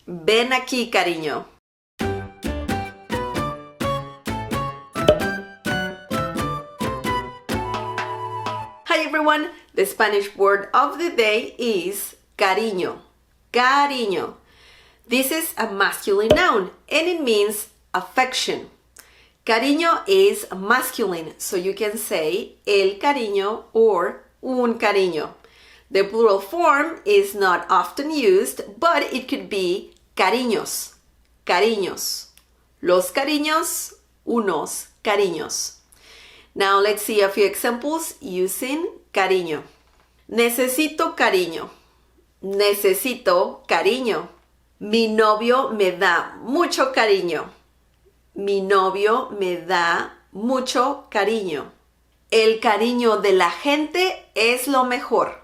Ven aquí, cariño. Hi everyone, the Spanish word of the day is cariño. Cariño. This is a masculine noun and it means affection. Cariño is masculine, so you can say el cariño or un cariño. The plural form is not often used, but it could be cariños, cariños. Los cariños, unos cariños. Now let's see a few examples using cariño. Necesito cariño. Necesito cariño. Mi novio me da mucho cariño. Mi novio me da mucho cariño. El cariño de la gente es lo mejor.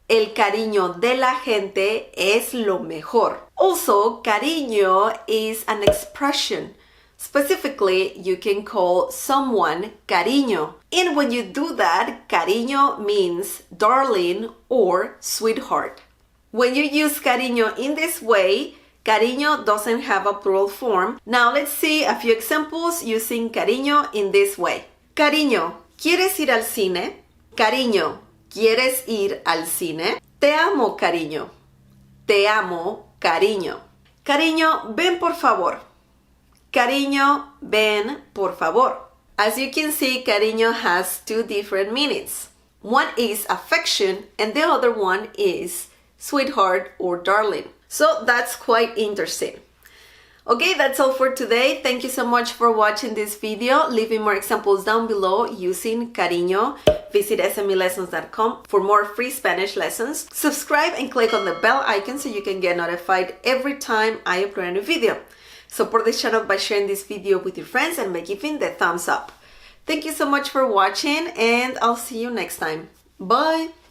El cariño de la gente es lo mejor. Also, cariño is an expression. Specifically, you can call someone cariño. And when you do that, cariño means darling or sweetheart. When you use cariño in this way, cariño doesn't have a plural form. Now let's see a few examples using cariño in this way. Cariño, ¿quieres ir al cine? Cariño, ¿quieres ir al cine? Te amo, cariño. Te amo, cariño. Cariño, ven por favor. Cariño, ven por favor. As you can see, cariño has two different meanings. One is affection and the other one is sweetheart or darling. So that's quite interesting. Okay, that's all for today. Thank you so much for watching this video. Leave me more examples down below using cariño. Visit smlessons.com for more free Spanish lessons. Subscribe and click on the bell icon so you can get notified every time I upload a new video. Support this channel by sharing this video with your friends and by giving the thumbs up. Thank you so much for watching and I'll see you next time. Bye!